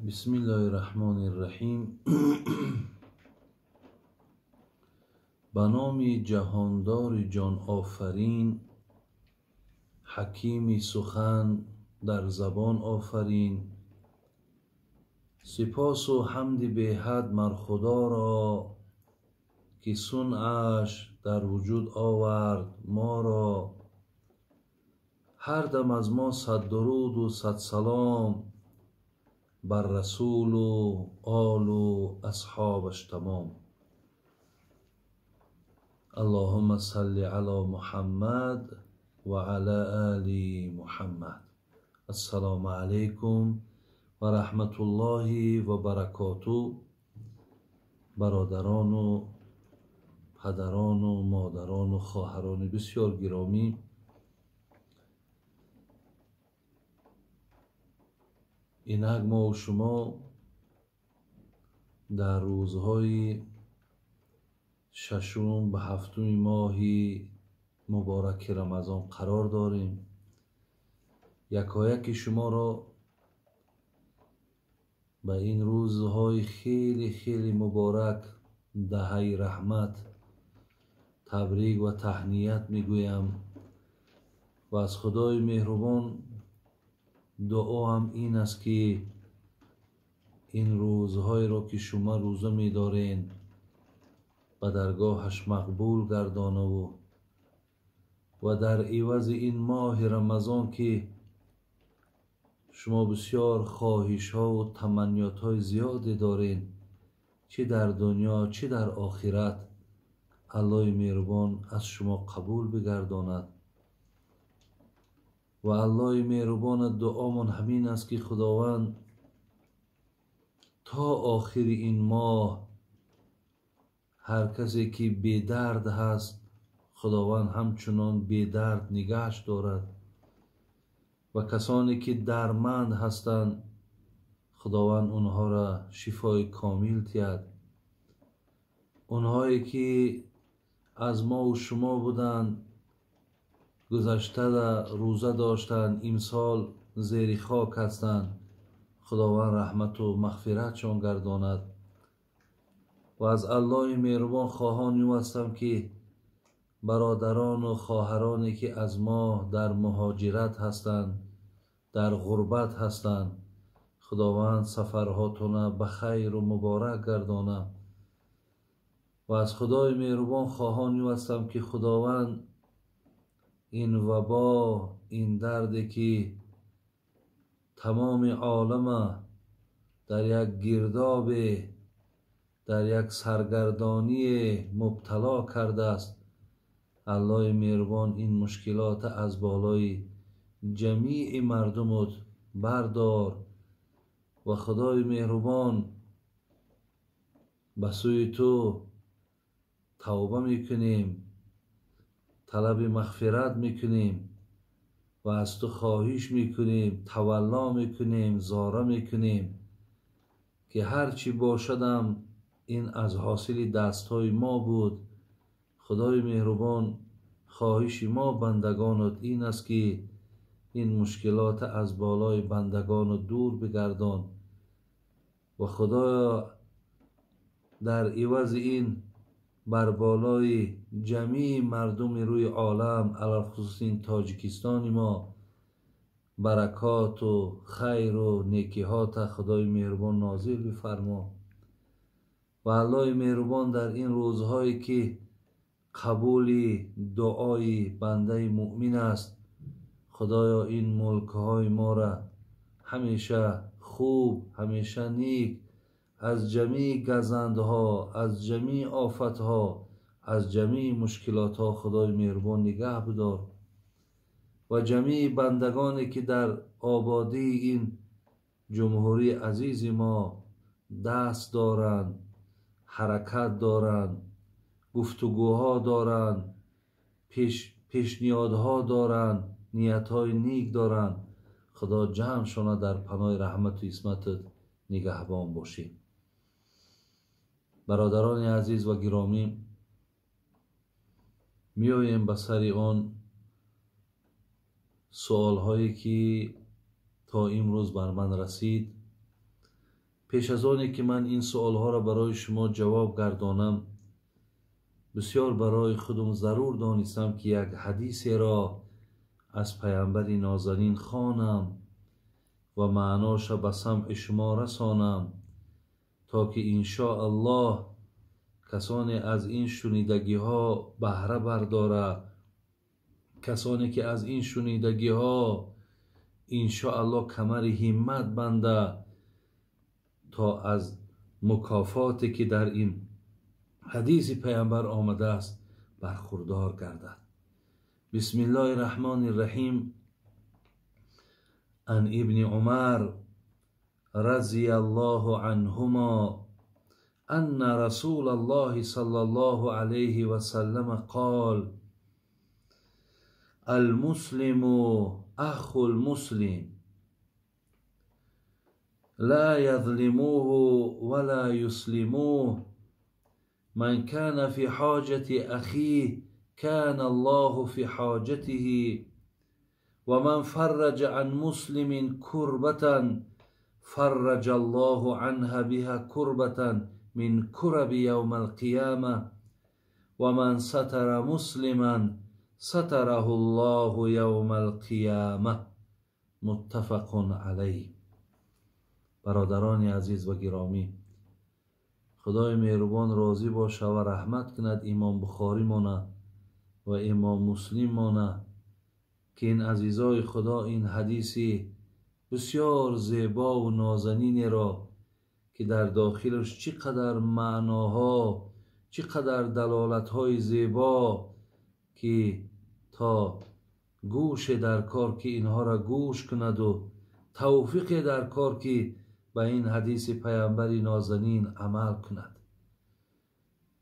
بسم الله الرحمن الرحیم. به نام جهاندار جان آفرین، حکیم سخن در زبان آفرین. سپاس و حمد به حد مر خدا را، که صنعش در وجود آورد ما را. هر دم از ما صد درود و صد سلام، بر رسول و آل و اصحابش تمام. اللهم صل علی محمد و علی آل محمد. السلام علیکم و رحمت الله و برکاته. برادران و پدران و مادران و خواهران بسیار گرامی، اینک ما و شما در روزهای ششم به هفتم ماهی مبارک رمضان قرار داریم. یکایک شما را به این روزهای خیلی خیلی مبارک، دهه رحمت، تبریک و تهنیت میگویم و از خدای مهربان دعا هم این است که این روزهای را که شما روزه می‌دارین به درگاهش مقبول گردانه و در عوض این ماه رمضان که شما بسیار خواهش ها و تمنیات های زیادی دارین، چه در دنیا چه در آخرت، الله مهربان از شما قبول بگرداند. و الله مهربان دعامون همین است که خداوند تا آخر این ماه هر کسی که بی درد هست، خداوند همچنان بی درد نگهش دارد و کسانی که درمند هستند، خداوند اونها را شفای کامل تید. اونهایی که از ما و شما بودند، گذشته روزه داشتند، امسال زیر خاک هستند، خداوند رحمت و مغفرتشان گرداند. و از الله مهربان خواهان هستم که برادران و خواهرانی که از ما در مهاجرت هستند، در غربت هستند، خداوند سفرهاتون به خیر و مبارک گردانه. و از خدای مهربان خواهان هستم که خداوند این وبا، این دردی که تمام عالم در یک گرداب، در یک سرگردانی مبتلا کرده است، الله مهربان این مشکلات از بالای جمیع مردم بردار. و خدای مهربان به سوی تو توبه میکنیم، طلب مغفرت میکنیم و از تو خواهش میکنیم، تولا میکنیم، زاره میکنیم که هرچی باشدم این از حاصل دستهای ما بود. خدای مهربان خواهش ما بندگانت این است که این مشکلات از بالای بندگان دور بگردان. و خدایا در عوض این بر بالای جمیع مردم روی عالم، علی خصوص این تاجیکستان ما، برکات و خیر و نیکیات خدای مهربان نازل بفرما. و الله مهربان در این روزهایی که قبول دعای بنده مؤمن است، خدایا این ملکهای ما را همیشه خوب، همیشه نیک، از جمیع گزندها، از جمیع آفتها، از جمیع مشکلاتها خدای مهربان نگه بدار. و جمیع بندگانی که در آبادی این جمهوری عزیز ما دست دارند، حرکت دارند، گفتگوها دارند، پیشنیادها دارند، نیتهای نیک دارند، خدا جمع شما در پناه رحمت و عصمتت نگهبان باشی. برادران عزیز و گرامی، میایم به سر آن سوال هایی که تا امروز بر من رسید پیش از آنی که من این سوالها را برای شما جواب گردانم، بسیار برای خودم ضرور دانستم که یک حدیث را از پیامبر نازنین خوانم و معناش به سمع شما رسانم، تا که انشاءالله کسانی از این شنیدگی ها بهره برداره، کسانی که از این شنیدگی ها انشاءالله کمر همت بنده تا از مکافاتی که در این حدیث پیامبر آمده است برخوردار گردد. بسم الله الرحمن الرحیم. عن ابن عمر رضی الله عنهما ان رسول الله صلی الله علیه و سلم قال: المسلم اخو المسلم لا يظلموه ولا يسلموه من كان في حاجة أخيه كان الله في حاجته ومن فرج عن مسلم كربة فرج الله عنها بها كربة من كرب يوم القيامة ومن ستر مسلما ستره الله يوم القيامة. متفق علیه. برادران عزیز و گرامی، خدای مهربان راضی باشه و رحمت کند امام بخاری مانه و امام مسلم مانه که این عزیزای خدا این حدیث بسیار زیبا و نازنین را که در داخلش چقدر معناها، چقدر دلالتهای زیبا که تا گوش در کار که اینها را گوش کند و توفیق در کار که به این حدیث پیامبر نازنین عمل کند.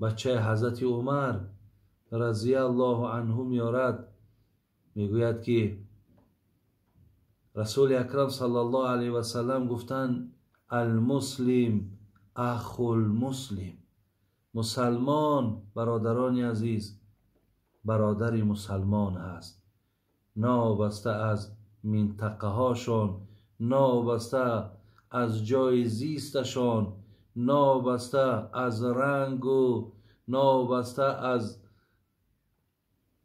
بچه حضرت عمر رضی الله عنه میارد، میگوید که رسول اکرم صلی الله علیه و سلم گفتند: المسلم اخو المسلم. مسلمان، برادران عزیز، برادر مسلمان هست، نابسته از منطقه هاشون، نابسته از جای زیستشان، نابسته از رنگ و نابسته از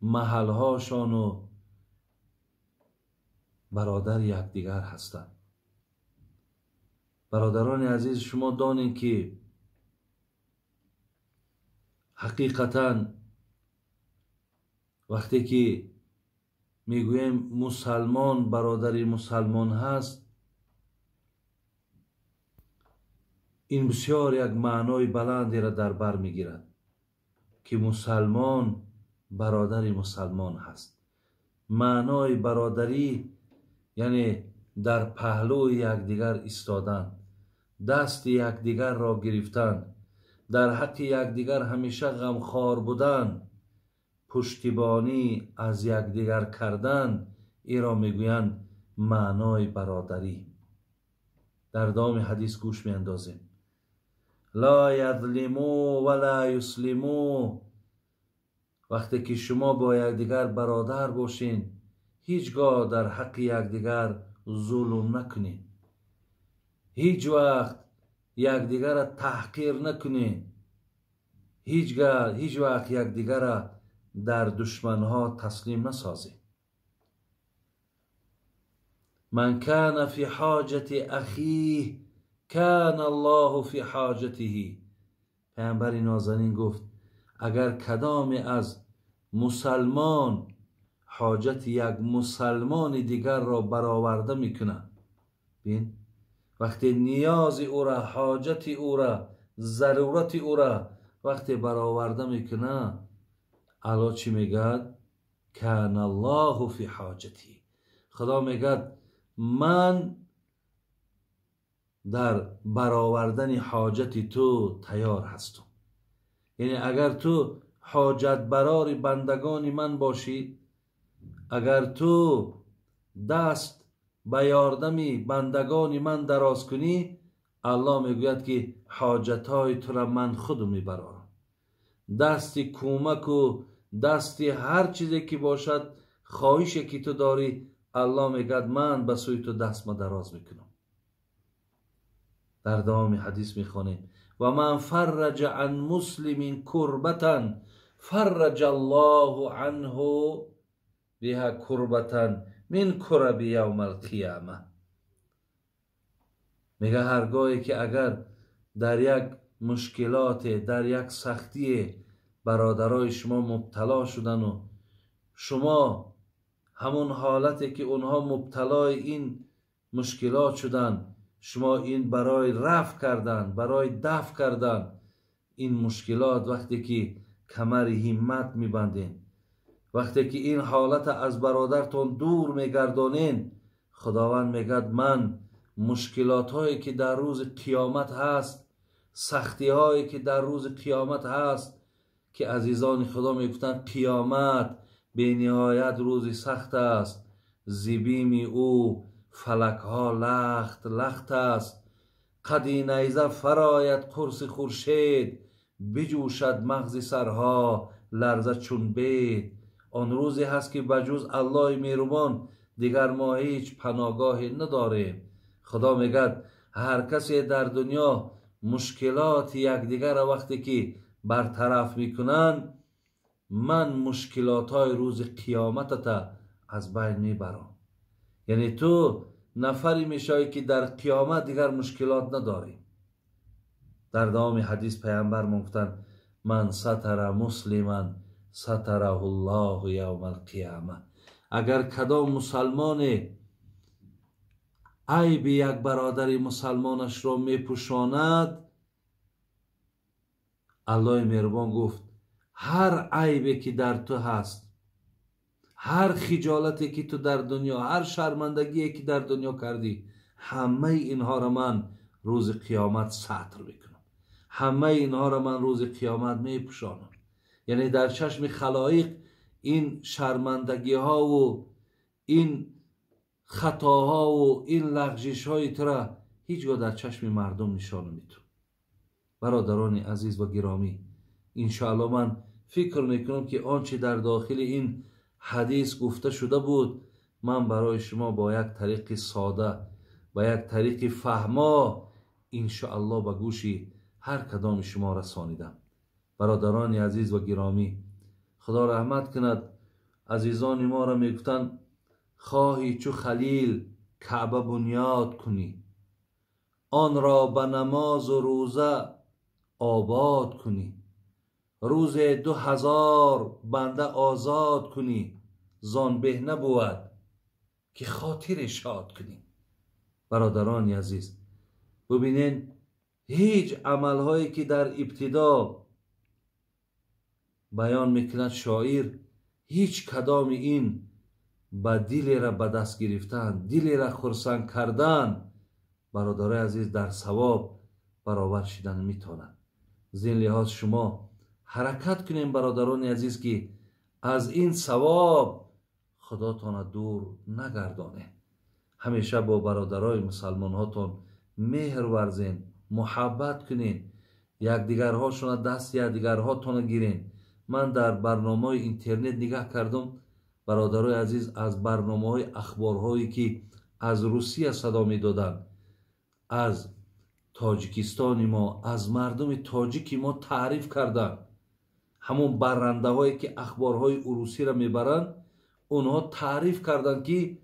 محلهاشان و برادر یکدیگر هستند. برادران عزیز، شما دانید که حقیقتا وقتی که میگویم مسلمان برادر مسلمان هست، این بسیار یک معنای بلندی را در بر میگیرد که مسلمان برادر مسلمان هست. معنای برادری یعنی در پهلوی یکدیگر ایستادن، دست یکدیگر را گرفتن، در حق یکدیگر همیشه غمخوار بودن، پشتیبانی از یکدیگر کردن، این را میگویند معنای برادری. در دام حدیث گوش میاندازیم: لا یظلمو ولا یسلمو. وقتی که شما با یکدیگر برادر باشین، هیچگاه در حق یکدیگر ظلم نکنین، هیچ وقت یکدیگر را تحقیر نکنین، هیچ وقت یکدیگر را در دشمنها تسلیم نسازین. من کان فی حاجت اخیه کان الله فی حاجته. پیامبر نازنین گفت اگر کدام از مسلمان حاجت یک مسلمان دیگر را برآورده میکنه، بین وقتی نیاز او را، حاجت او را، ضرورت او را وقتی برآورده میکنه، الله چی میگه؟ کان الله فی حاجتی. خدا میگه من در برآوردن حاجت تو تیار هستم. یعنی اگر تو حاجت برار بندگان من باشی، اگر تو دست به یاردم بندگان من دراز کنی، الله میگوید که حاجتهای تو را من خود میبرارم. دست کمک و دست هر چیزی که باشد، خواهشی که تو داری، الله میگوید من به سوی تو دست ما دراز میکنم. در دوام حدیث میخوانیم و من فرج عن مسلم کربتا فرج الله عنه بها کربتا من کرب یوم القیامه. میگه هرگاهی که اگر در یک مشکلات، در یک سختی برادرای شما مبتلا شدن و شما همون حالتی که اونها مبتلای این مشکلات شدن، شما این برای رفع کردن، برای دفع کردن این مشکلات، وقتی که کمر همت میبندین، وقتی که این حالت از برادرتون دور میگردانین، خداوند میگد من مشکلات هایی که در روز قیامت هست، سختی هایی که در روز قیامت هست، که عزیزان خدا میگفتن قیامت به نهایت روزی سخت است، زبیم او فلک ها لخت لخت است، قدی نیزه فرایت قرص خورشید، بجوشد مغز سرها لرزه چون بید. آن روزی هست که بجز الله مهربان دیگر ما هیچ پناهگاهی نداریم. خدا میگه هر کسی در دنیا مشکلات یکدیگر وقتی که برطرف میکنن، من مشکلات های روز قیامتت از بین میبرم. یعنی تو نفری میشایی که در قیامت دیگر مشکلات نداری. در دوام حدیث پیامبر گفتن من ستر مسلما ستره الله یوم القیامه. اگر کدام مسلمان عیب یک برادر مسلمانش را میپوشاند، الله مهربان گفت هر عیبی که در تو هست، هر خجالتی که تو در دنیا، هر شرمندگی که در دنیا کردی، همه اینها را من روز قیامت ستر میکنم، همه اینها را من روز قیامت میپوشانم. یعنی در چشم خلایق این شرمندگی ها و این خطاها و این لغزش های تو را هیچگاه در چشم مردم نشان نمیتون. برادران عزیز و گرامی، انشاءالله من فکر میکنم که آنچه در داخل این حدیث گفته شده بود، من برای شما با یک طریق ساده، با یک طریق فهما انشاءالله به گوشی هر کدام شما رسانیدم. برادران عزیز و گرامی، خدا رحمت کند. عزیزان ما را میگفتن خواهی چو خلیل کعبه بنیاد کنی، آن را به نماز و روزه آباد کنی، روز 2000 بنده آزاد کنی، زان به نبود که خاطر شاد کنی. برادران عزیز، ببینین هیچ عملهایی که در ابتدا بیان میکند شاعر، هیچ کدام این با دل را به دست گرفتن، دل را خرسند کردن، برادرای عزیز در ثواب برابر شدن میتونند. زین لحاظ شما حرکت کنیم برادران عزیز که از این ثواب خداتان دور نگردانه. همیشه با برادرای مسلمان هاتون مهر ورزین، محبت کنین، یکدیگرهاشون دست یکدیگرهاتون گیرین. من در برنامه اینترنت نگاه کردم برادرای عزیز، از برنامه های اخبارهایی که از روسیه صدا می دادن، از تاجیکستان ما، از مردم تاجیک ما تعریف کردن. همون برنده هایی که اخبارهای روسی را میبرن، اونها تعریف کردن که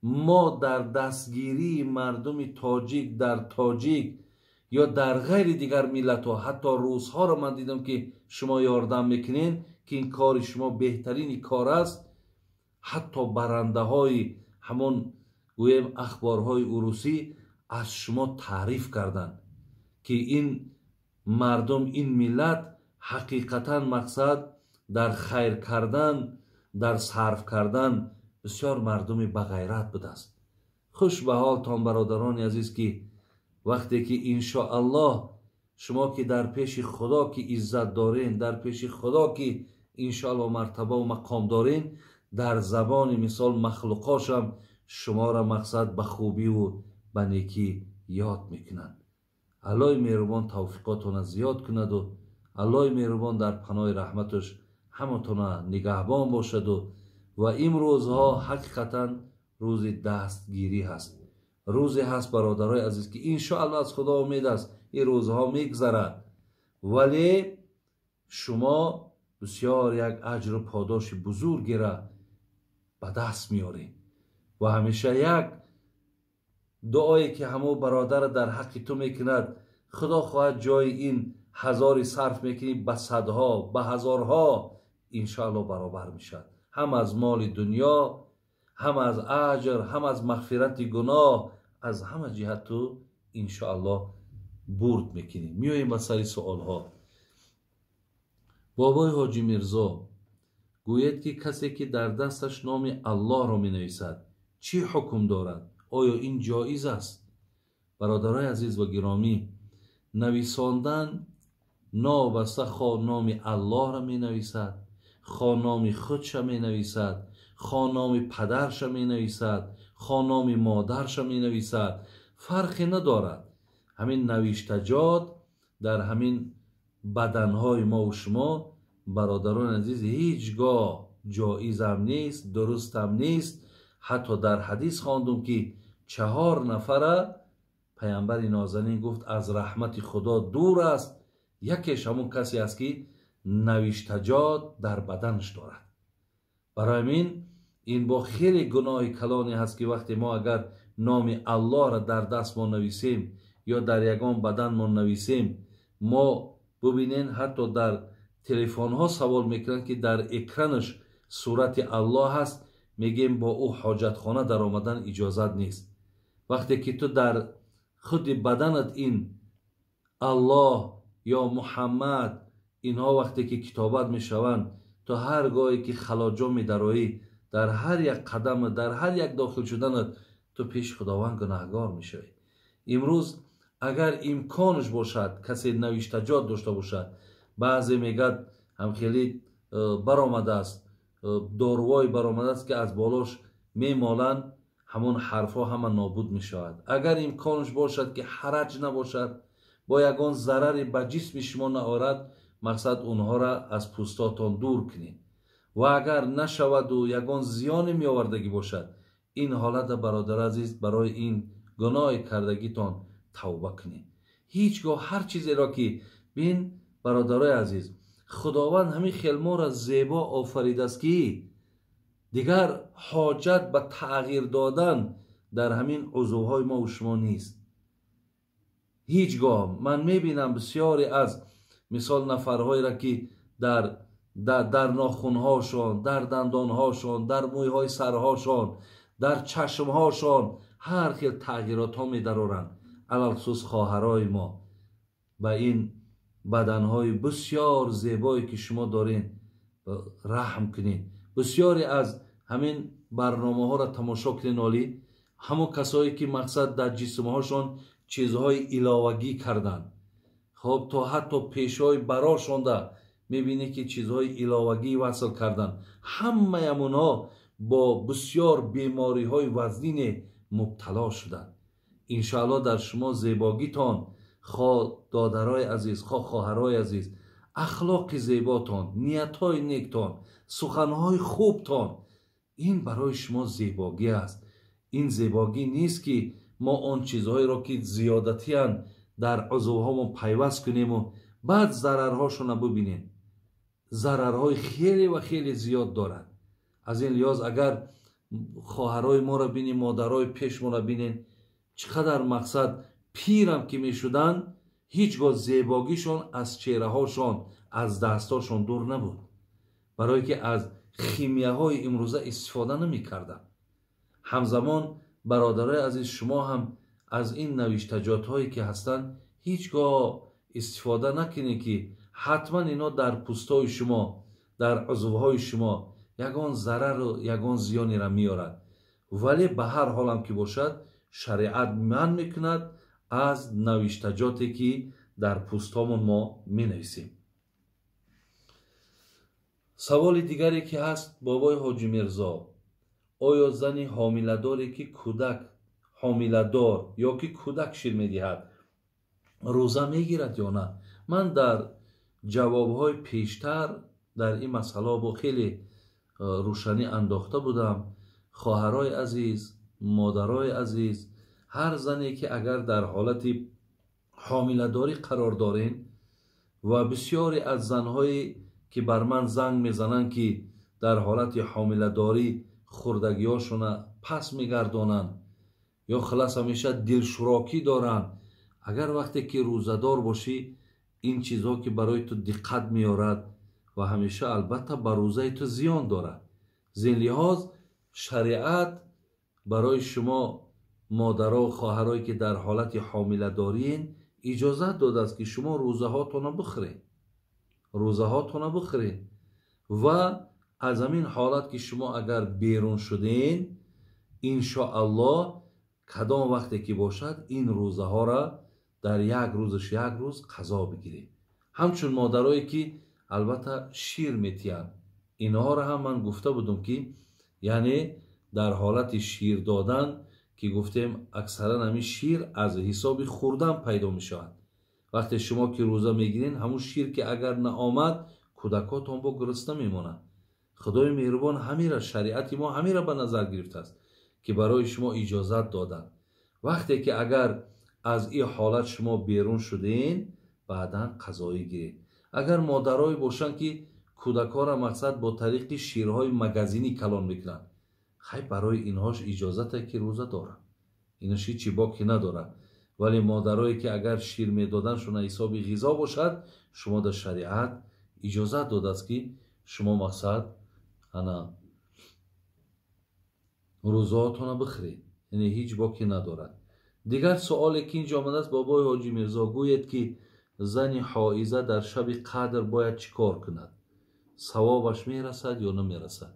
ما در دستگیری مردم تاجیک در تاجیک یا در غیر دیگر ملت ها، حتی روس ها را من دیدم که شما یاردم میکنین که این کار شما بهترین کار است. حتی برنده های همون گویم اخبارهای روسی از شما تعریف کردن که این مردم، این ملت حقیقتا مقصد در خیر کردن، در صرف کردن بسیار مردم بغیرت بوده است. خوش به حالتان برادران عزیز که وقتی که انشاءالله شما که در پیش خدا که عزت دارین، در پیش خدا که انشاءالله مرتبه و مقام دارین، در زبان مثال مخلوقاشم شما را مقصد به خوبی و به نیکی یاد میکنند. الله مهربان توفیقاتون زیاد کند و الله مهربان در پناه رحمتش همتون نگهبان باشد و این روزها حقیقتا روز دستگیری هست. روزی هست برادرای عزیز که انشاءالله از خدا امید است این روزها میگذرد، ولی شما بسیار یک اجر و پاداش بزرگی را به دست میارید. و همیشه یک دعایی که همو برادر در حق تو میکند، خدا خواهد جای این هزاری صرف میکنی به صدها به هزارها انشاءالله برابر میشد، هم از مال دنیا، هم از اجر، هم از مغفرت گناه، از همه جهت تو انشاءالله برد میکنی. میاییم به سری سوال ها. بابای حاجی میرزا گوید که کسی که در دستش نام الله را می نویسد چی حکم دارد؟ آیا این جایز است؟ برادرای عزیز و گرامی، نویساندن نابسته خواه نام الله را می نویسد، خواه نام خودش می نویسد، خواه نام پدرش می نویسد، خواه نام مادرش می نویسد، فرقی ندارد. همین نوشتجات در همین بدنهای ما و شما برادران عزیز هیچگاه جایز هم نیست، درست هم نیست. حتی در حدیث خواندم که 4 نفر پیامبر نازنین گفت از رحمت خدا دور است. یکیش همون کسی است که نوشتجات در بدنش دارد. برای این با خیلی گناه کلانی هست که وقتی ما اگر نام الله را در دست ما نویسیم یا در یگان بدن ما نویسیم، ما ببینین حتی در تلفن ها سوال میکنن که در اکرانش صورت الله هست، میگیم با او حاجت خانه در آمدن اجازت نیست. وقتی که تو در خود بدنت این الله یا محمد اینها وقتی که کتابت میشوند، تو هر گاهی که خلاجا میدرایی، در هر یک قدم، در هر یک داخل شدنت تو پیش خداوند گناهگار میشوی. امروز اگر امکانش باشد کسی نوشتجات داشته باشد، بعضی میگد هم خیلی برآمده است، داروای برآمده است که از بالاش میمالند، همون حرفا همه نابود میشود. اگر امکانش باشد که حرج نباشد، با یگان ضرری به جسم شما نآورد، مقصد اونها را از پوستاتان دور کنید. و اگر نشود و یگان زیان می آوردگی باشد، این حالت برادر عزیز برای این گناه کردگیتان توبه کنید. هیچگاه هر چیزی را که بین برادرای عزیز خداوند همین خلما را زیبا آفریده است که دیگر حاجت به تغییر دادن در همین عضوهای ما و شما نیست. هیچگاه من میبینم بسیاری از مثال نفرهایی را که در ناخونهاشان، در دندانهاشان، در مویهای سرهاشان، در چشمهاشان هر خیل تغییرات ها میدرارند. علل خصوص خواهرای ما با این بدنهای بسیار زیبایی که شما دارین رحم کنین. بسیاری از همین برنامه ها را تماشا کنین، عالی همون کسایی که مقصد در جسم هاشون چیزهای علاوگی کردن، خب تا حتی پیشای براشون ده میبینی که چیزهای علاوگی وصل کردن. همه امونها با بسیار بیماری های وزنین مبتلا شدن. انشاءالله در شما زیباگیتان، خواه دادرای عزیز، خواه خواهرای عزیز، اخلاق زیباتان، نیتهای نیکتان، سخنهای خوبتان، این برای شما زیباگی است. این زیباگی نیست که ما آن چیزهایی را که زیادتی هن در عضوهامون پیوست کنیم و بعد ضررهاشون ببینیم. ضررهای خیلی و خیلی زیاد دارند. از این لحاظ اگر خواهرای ما را بینیم، مادرای پیش ما را بینیم، چقدر مقصد پیرم که می شدن، هیچگاه زیباگیشون از چهره هاشون، از دستاشون دور نبود، برای که از خیمیه های امروزه استفاده نمی کردن. همزمان برادرای عزیز شما هم از این نوشتجات هایی که هستن هیچگاه استفاده نکنید که حتما اینا در پوستای شما، در عضوهای شما یگان ضرر و یگان زیانی را میارد. ولی به هر حال هم که باشد شریعت من میکند از نوشتجاتی که در پوستامون ما می نویسیم. سوال دیگری که هست، بابای حاجی میرزا، آیا زنی حامله‌داری که کودک حامله‌دار یا که کودک شیر میدهد روزه میگیرد یا نه؟ من در جوابهای پیشتر در این مسئله با خیلی روشنی انداخته بودم. خواهرای عزیز، مادرای عزیز، هر زنی که اگر در حالت حامله‌داری قرار دارین و بسیاری از زنهایی که بر من زنگ میزنن که در حالت حامله‌داری خوردگی‌هاشون پس میگردونن یا خلاص همیشه دلشوراکی دارن، اگر وقتی که روزدار باشی این چیزها که برای تو دقت میارد و همیشه البته بر روزه تو زیان دارد. زین لحاظ شریعت برای شما مادرها و خواهرایی که در حالت حامله دارین اجازت داده است که شما روزه هاتون بخورین، روزه هاتون بخورین و از همین حالت که شما اگر بیرون شدین انشاءالله کدام وقتی که باشد این روزه ها را در یک روزش یک روز قضا بگیرید. همچون مادرایی که البته شیر میتین، اینها را هم من گفته بودم که یعنی در حالت شیر دادن که گفتیم اکثرا همین شیر از حساب خوردن پیدا می شود. وقتی شما که روزه میگیرین همون شیر که اگر نه آمد کودکاتون با گرسنه میمونن. خدای مهربان همین را شریعت ما همین را به نظر گرفته است که برای شما اجازت دادن. وقتی که اگر از این حالت شما بیرون شدین بعدا قضایی گیرید. اگر مادرای باشن که کودکا را مقصد با طریق شیرهای مگزینی کلان میکنن، خیلی برای اینهاش اجازت که روزه دارن، اینش هیچی باکی نداره. ولی مادرایی که اگر شیر میدادن شون حساب غذا باشد، شما در شریعت اجازت داده است که شما مقصد انا روزهاتون بخورید، یعنی هیچ باکی ندارد. دیگر سوالی که اینجا آمده است، بابای حاجی میرزا گوید که زن حائضه در شب قدر باید چیکار کند؟ ثوابش میرسد یا نمیرسد؟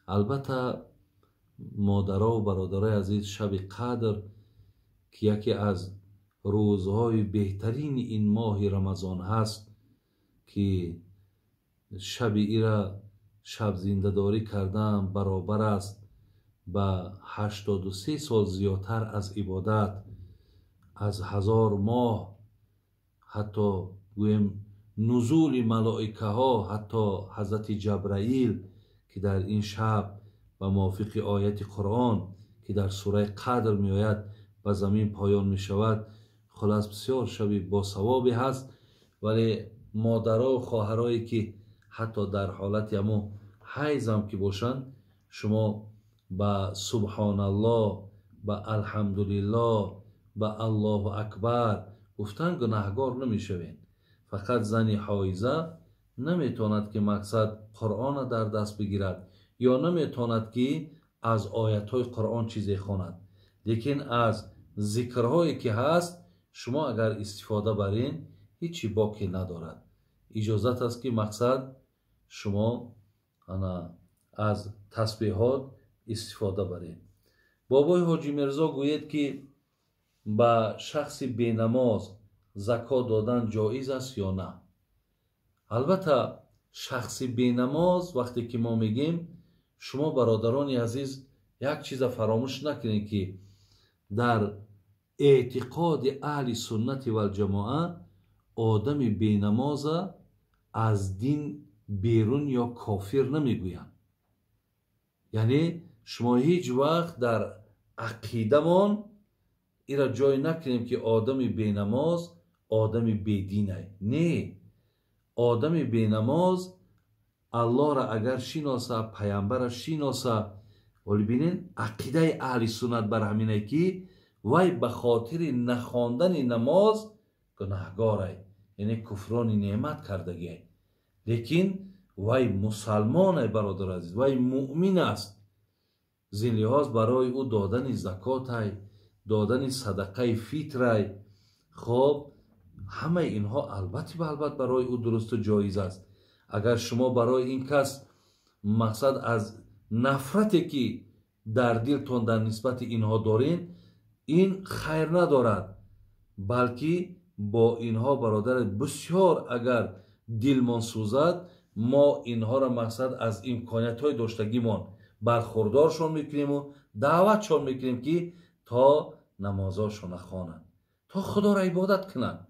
البته مادرها و برادرای عزیز، شب قدر که یکی از روزهای بهترین این ماه رمضان هست که شب ایرا شب زنده داری کردن برابر است با 83 سال زیادتر از عبادت، از 1000 ماه، حتی گویم نزول ملائکه ها، حتی حضرت جبرائیل که در این شب و موافق آیت قرآن که در سوره قدر می آید و زمین پایان می شود. خلاص بسیار شبی با ثوابی هست. ولی مادرها و خواهرایی که حتی در حالت همو حیض هم که باشن، شما با سبحان الله، با الحمدلله، با الله اکبر گفتن گناهگار نمی شوین. فقط زن حایضه نمیتواند که مقصد قرآن در دست بگیرد یا نمیتواند که از آیت‌های قرآن چیزی خواند، لیکن از ذکرهایی که هست شما اگر استفاده برین هیچی باکی ندارد. اجازت است که مقصد شما از تسبیحات استفاده برین. بابای حاجی میرزا گوید که با شخص بینماز زکات دادن جایز است یا نه؟ البته شخص بینماز وقتی که ما میگیم، شما برادران عزیز یک چیز فراموش نکنید که در اعتقاد اهل سنت و الجماعه آدم بینماز از دین بیرون یا کافر نمیگویند. یعنی شما هیچ وقت در عقیده من ایرا جای نکنیم که آدم بینماز آدم بیدینه. نه، آدم بینماز الله را اگر شناسه، پیامبر شناسه، ولی بینین عقیده اهل سنت بر همینه که وای به خاطر نخواندن نماز گناهگاره، یعنی کفران نعمت کردگی، لیکن وای مسلمان برادر عزیز، وای مؤمن است. زین لحاظ برای او دادن زکات، دادن صدقه فطر، خب همه اینها البته برای او درست و جایز است. اگر شما برای این کس مقصد از نفرتی که در دلتون در نسبت اینها دارین، این خیر ندارد، بلکه با اینها برادر بسیار اگر دلمان سوزد، ما اینها را مقصد از امکانیت های داشتگیمان برخوردارشون میکنیم و دعوتشون میکنیم که تا نمازاشون خوانند، تا خدا را عبادت کنند.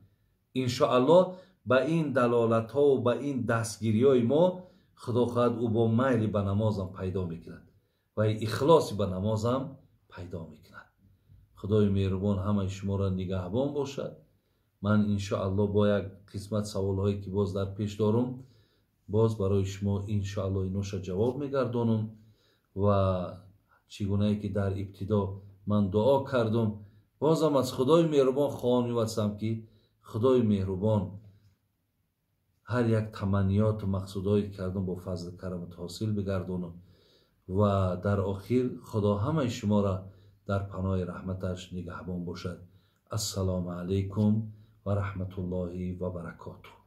انشاءالله با این دلالت ها و با این دستگیری های ما خدا خواهد او با میل به نمازم پیدا میکند و اخلاصی به نمازم پیدا میکند. خدای مهربان همه شما را نگهبان باشد. من انشاءالله با یک قسمت سوال هایی که باز در پیش دارم باز برای شما انشاءالله اینوش جواب میگردانم و چگونه که در ابتدا من دعا کردم بازم از خدای مهربان خواهم می‌وستم که خدای مهربان هر یک تمنیات و مقصودهایی کردم با فضل کرمت حاصل بگردانم و در آخر خدا همه شما را در پناه رحمتش نگهبان باشد. السلام علیکم و رحمت الله و برکاته.